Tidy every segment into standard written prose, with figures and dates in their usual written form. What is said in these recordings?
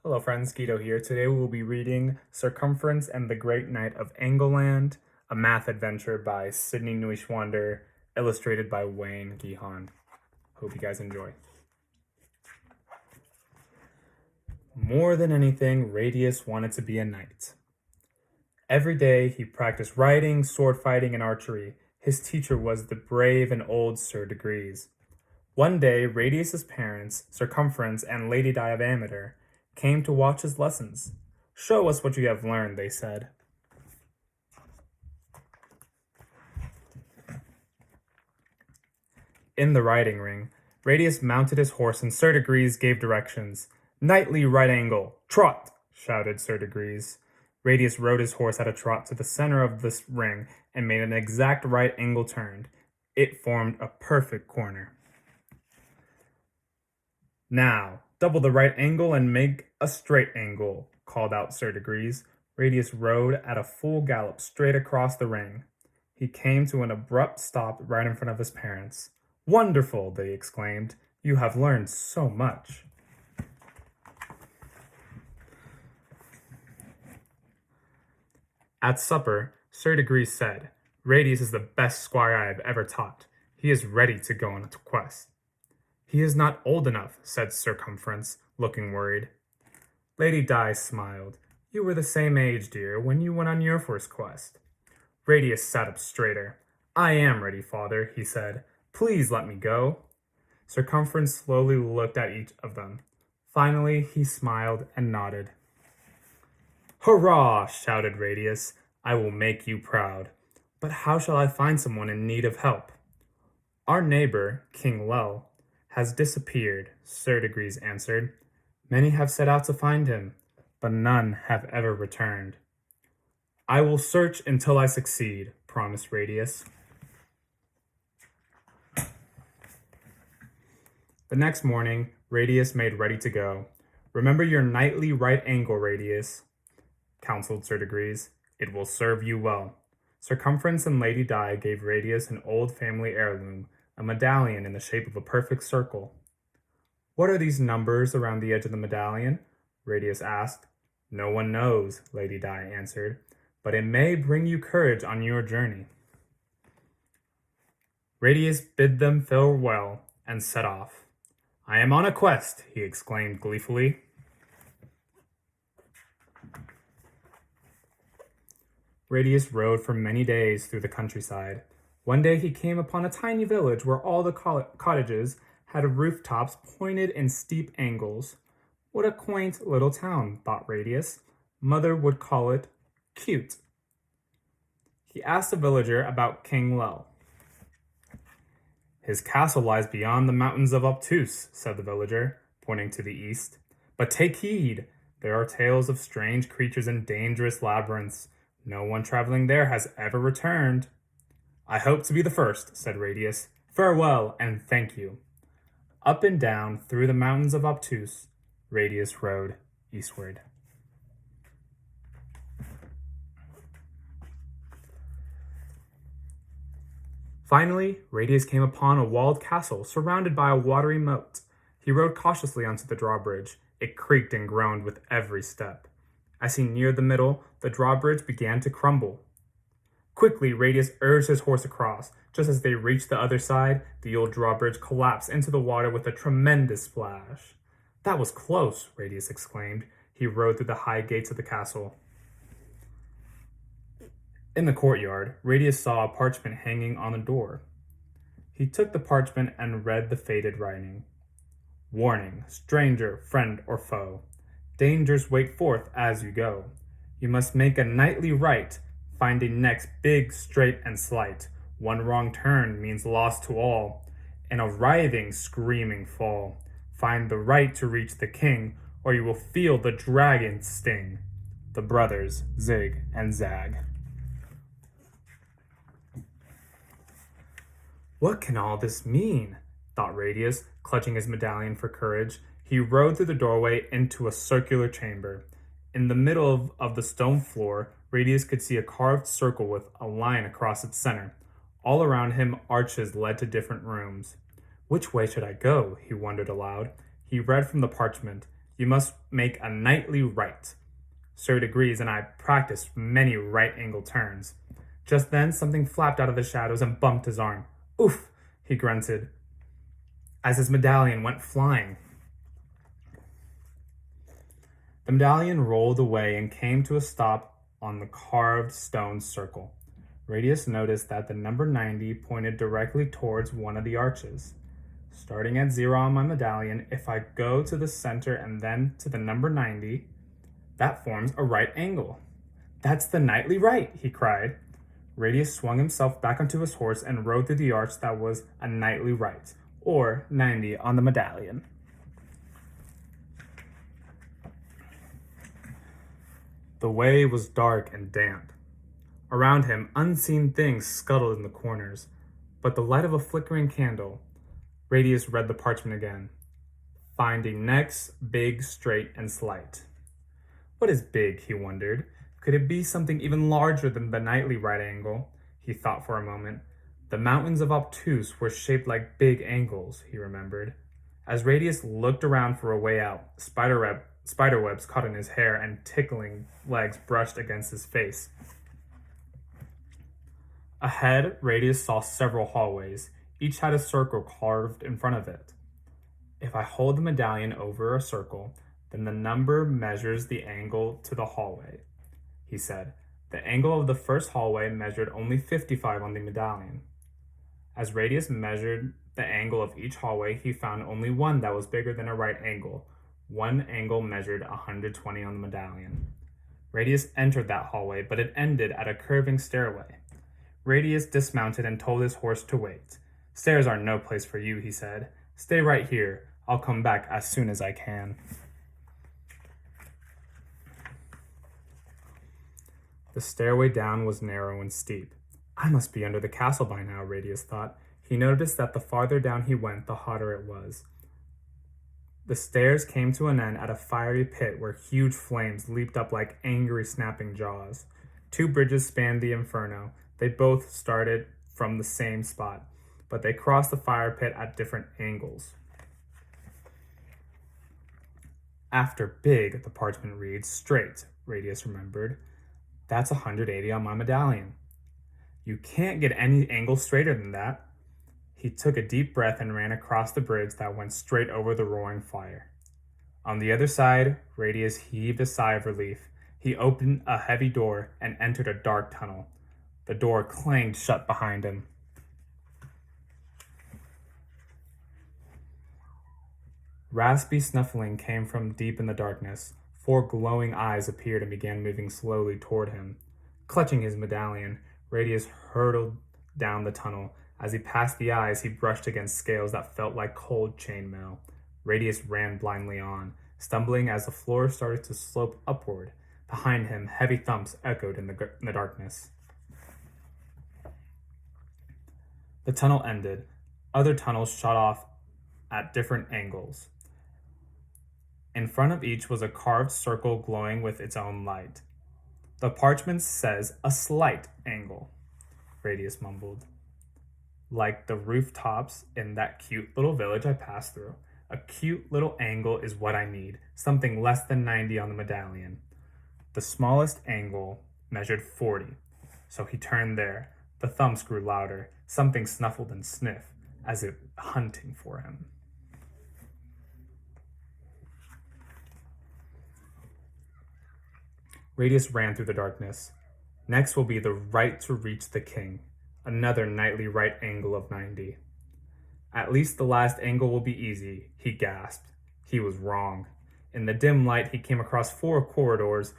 Hello friends, Guido here. Today we will be reading Circumference and the Great Knight of Angleland, a math adventure by Sydney Neuschwander, illustrated by Wayne Gihan. Hope you guys enjoy. More than anything, Radius wanted to be a knight. Every day he practiced riding, sword fighting, and archery. His teacher was the brave and old Sir Degrees. One day, Radius's parents, Circumference and Lady Diameter, came to watch his lessons. "Show us what you have learned," they said. In the riding ring, Radius mounted his horse and Sir Degrees gave directions. "Knightly right angle, trot!" shouted Sir Degrees. Radius rode his horse at a trot to the center of this ring and made an exact right angle turn. It formed a perfect corner. "Now, double the right angle and make a straight angle," called out Sir Degrees. Radius rode at a full gallop straight across the ring. He came to an abrupt stop right in front of his parents. "Wonderful!" they exclaimed. "You have learned so much." At supper, Sir Degrees said, "Radius is the best squire I have ever taught. He is ready to go on a quest." "He is not old enough," said Circumference, looking worried. Lady Di smiled. "You were the same age, dear, when you went on your first quest." Radius sat up straighter. "I am ready, father," he said. "Please let me go." Circumference slowly looked at each of them. Finally, he smiled and nodded. "Hurrah!" shouted Radius. "I will make you proud. But how shall I find someone in need of help?" "Our neighbor, King Lel, has disappeared," Sir Degrees answered. "Many have set out to find him, but none have ever returned." "I will search until I succeed," promised Radius. The next morning, Radius made ready to go. "Remember your knightly right angle, Radius," counseled Sir Degrees. "It will serve you well." Circumference and Lady Di gave Radius an old family heirloom, a medallion in the shape of a perfect circle. "What are these numbers around the edge of the medallion?" Radius asked. "No one knows," Lady Di answered, "but it may bring you courage on your journey." Radius bid them farewell and set off. "I am on a quest," he exclaimed gleefully. Radius rode for many days through the countryside. One day he came upon a tiny village where all the cottages had rooftops pointed in steep angles. "What a quaint little town," thought Radius. "Mother would call it cute." He asked a villager about King Lel. "His castle lies beyond the mountains of Obtuse," said the villager, pointing to the east. "But take heed, there are tales of strange creatures and dangerous labyrinths. No one traveling there has ever returned." "I hope to be the first," said Radius. "Farewell, and thank you." Up and down through the mountains of Obtuse, Radius rode eastward. Finally, Radius came upon a walled castle surrounded by a watery moat. He rode cautiously onto the drawbridge. It creaked and groaned with every step. As he neared the middle, the drawbridge began to crumble. Quickly, Radius urged his horse across. Just as they reached the other side, the old drawbridge collapsed into the water with a tremendous splash. "That was close," Radius exclaimed. He rode through the high gates of the castle. In the courtyard, Radius saw a parchment hanging on the door. He took the parchment and read the faded writing. "Warning, stranger, friend, or foe. Dangers wait forth as you go. You must make a knightly right, finding next big, straight, and slight. One wrong turn means loss to all, and a writhing, screaming fall. Find the right to reach the king, or you will feel the dragon sting." The brothers, Zig and Zag. "What can all this mean?" thought Radius, clutching his medallion for courage. He rode through the doorway into a circular chamber. In the middle of the stone floor, Radius could see a carved circle with a line across its center. All around him, arches led to different rooms. "Which way should I go?" he wondered aloud. He read from the parchment. You must make a nightly right. Sir agrees, and I practiced many right-angle turns. Just then, something flapped out of the shadows and bumped his arm. Oof, he grunted, as his medallion went flying. The medallion rolled away and came to a stop on the carved stone circle. Radius noticed that the number 90 pointed directly towards one of the arches. Starting at 0 on my medallion, if I go to the center and then to the number 90, that forms a right angle. That's the nightly right, he cried. Radius swung himself back onto his horse and rode through the arch that was a nightly right, or 90 on the medallion. The way was dark and damp. Around him, unseen things scuttled in the corners, but the light of a flickering candle. Radius read the parchment again. Finding necks, big, straight, and slight. What is big, he wondered. Could it be something even larger than the nightly right angle? He thought for a moment. The mountains of Obtuse were shaped like big angles, he remembered. As Radius looked around for a way out, spiderwebs caught in his hair and tickling legs brushed against his face. Ahead, Radius saw several hallways. Each had a circle carved in front of it. If I hold the medallion over a circle, then the number measures the angle to the hallway, he said. The angle of the first hallway measured only 55 on the medallion. As Radius measured the angle of each hallway, he found only one that was bigger than a right angle. One angle measured 120 on the medallion. Radius entered that hallway, but it ended at a curving stairway. Radius dismounted and told his horse to wait. Stairs are no place for you, he said. Stay right here. I'll come back as soon as I can. The stairway down was narrow and steep. I must be under the castle by now, Radius thought. He noticed that the farther down he went, the hotter it was. The stairs came to an end at a fiery pit where huge flames leaped up like angry snapping jaws. 2 bridges spanned the inferno. They both started from the same spot, but they crossed the fire pit at different angles. After big, the parchment reads, straight, Radius remembered. That's 180 on my medallion. You can't get any angle straighter than that. He took a deep breath and ran across the bridge that went straight over the roaring fire. On the other side, Radius heaved a sigh of relief. He opened a heavy door and entered a dark tunnel. The door clanged shut behind him. Raspy snuffling came from deep in the darkness. 4 glowing eyes appeared and began moving slowly toward him. Clutching his medallion, Radius hurtled down the tunnel. As he passed the eyes, he brushed against scales that felt like cold chainmail. Radius ran blindly on, stumbling as the floor started to slope upward. Behind him, heavy thumps echoed in the darkness. The tunnel ended. Other tunnels shot off at different angles. In front of each was a carved circle glowing with its own light. The parchment says a slight angle, Radius mumbled. Like the rooftops in that cute little village I passed through. A cute little angle is what I need, something less than 90 on the medallion. The smallest angle measured 40, so he turned there. The thumps grew louder. Something snuffled and sniffed, as if hunting for him. Radius ran through the darkness. Next will be the right to reach the king. Another nightly right angle of 90. At least the last angle will be easy, he gasped. He was wrong. In the dim light, he came across 4 corridors.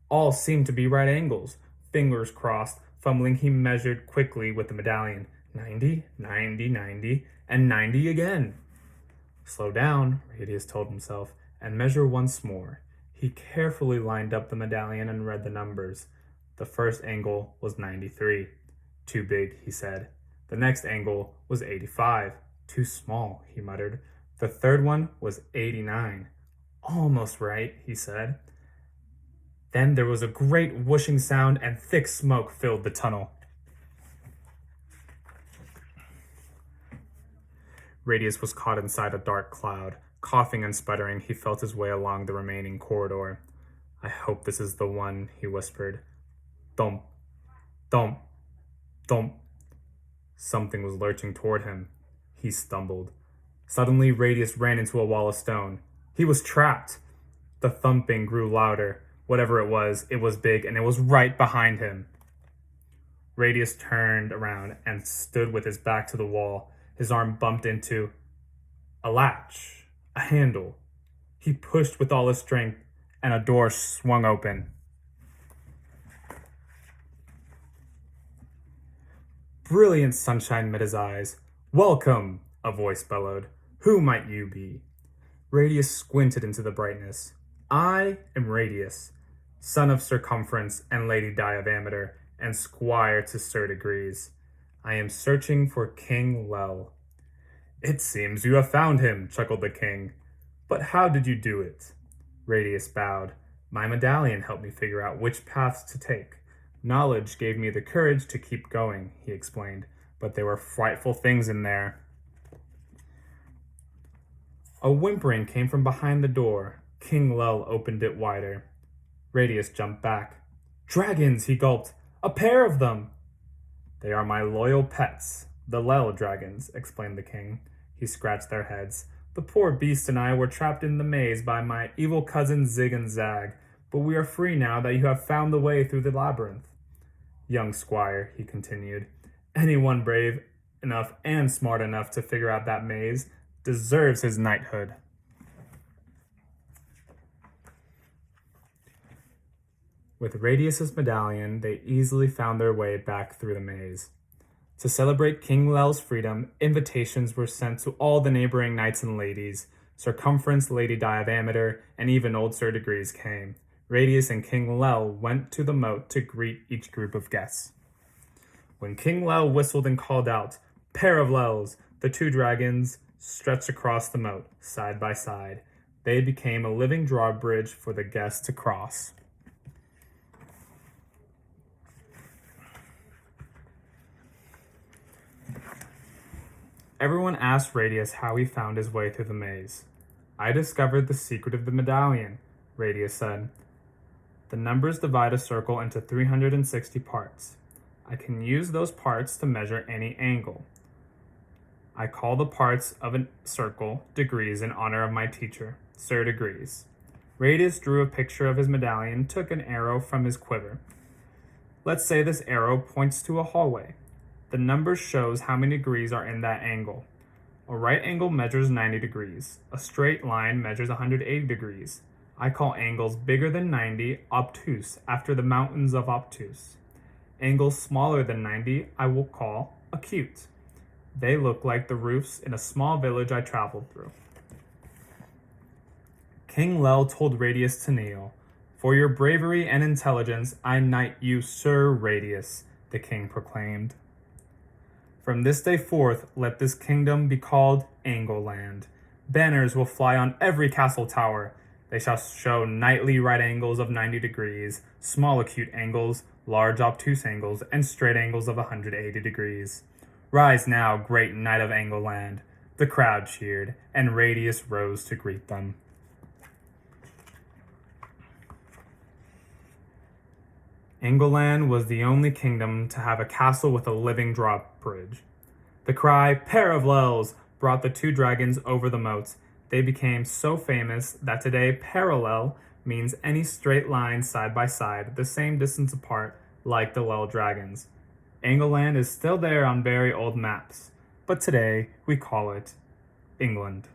All seemed to be right angles. Fingers crossed, fumbling, he measured quickly with the medallion. 90, 90, 90, and 90 again. Slow down, Radius told himself, and measure once more. He carefully lined up the medallion and read the numbers. The first angle was 93. Too big, he said. The next angle was 85. Too small, he muttered. The third one was 89. Almost right, he said. Then there was a great whooshing sound and thick smoke filled the tunnel. Radius was caught inside a dark cloud. Coughing and sputtering, he felt his way along the remaining corridor. I hope this is the one, he whispered. Thump, thump, thump. Something was lurching toward him. He stumbled. Suddenly, Radius ran into a wall of stone. He was trapped. The thumping grew louder. Whatever it was big, and it was right behind him. Radius turned around and stood with his back to the wall. His arm bumped into a latch, a handle. He pushed with all his strength, and a door swung open. Brilliant sunshine met his eyes. Welcome, a voice bellowed. Who might you be? Radius squinted into the brightness. I am Radius, son of Sir Cumference and Lady Diameter, and squire to Sir Degrees. I am searching for King Lel. It seems you have found him, chuckled the king. But how did you do it? Radius bowed. My medallion helped me figure out which paths to take. Knowledge gave me the courage to keep going, he explained, but there were frightful things in there. A whimpering came from behind the door. King Lel opened it wider. Radius jumped back. Dragons, he gulped. A pair of them! They are my loyal pets, the Lel dragons, explained the king. He scratched their heads. The poor beast and I were trapped in the maze by my evil cousins Zig and Zag, but we are free now that you have found the way through the labyrinth. Young squire, he continued, anyone brave enough and smart enough to figure out that maze deserves his knighthood. With Radius's medallion, they easily found their way back through the maze. To celebrate King Lel's freedom, invitations were sent to all the neighboring knights and ladies. Sir Cumference, Lady Diameter, and even old Sir Degrees came. Radius and King Lel went to the moat to greet each group of guests. When King Lel whistled and called out, "Pair of Lels," the two dragons stretched across the moat, side by side. They became a living drawbridge for the guests to cross. Everyone asked Radius how he found his way through the maze. I discovered the secret of the medallion, Radius said. The numbers divide a circle into 360 parts. I can use those parts to measure any angle. I call the parts of a circle degrees in honor of my teacher, Sir Degrees. Radius drew a picture of his medallion and took an arrow from his quiver. Let's say this arrow points to a hallway. The number shows how many degrees are in that angle. A right angle measures 90 degrees. A straight line measures 180 degrees. I call angles bigger than 90 obtuse, after the mountains of obtuse. Angles smaller than 90 I will call acute. They look like the roofs in a small village I traveled through. King Lel told Radius to kneel. For your bravery and intelligence, I knight you Sir Radius, the king proclaimed. From this day forth, let this kingdom be called Angleland. Banners will fly on every castle tower. They shall show knightly right angles of 90 degrees, small acute angles, large obtuse angles, and straight angles of 180 degrees. Rise now, great knight of Angleland. The crowd cheered, and Radius rose to greet them. Angleland was the only kingdom to have a castle with a living drawbridge. The cry, "Pair of Lels," brought the two dragons over the moat. They became so famous that today parallel means any straight line side by side, the same distance apart, like the Lel dragons. Angleland is still there on very old maps, but today we call it England.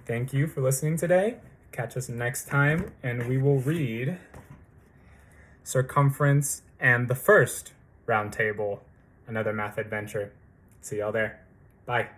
Thank you for listening today. Catch us next time, and we will read Circumference and the First Round Table, another math adventure. See y'all there. Bye.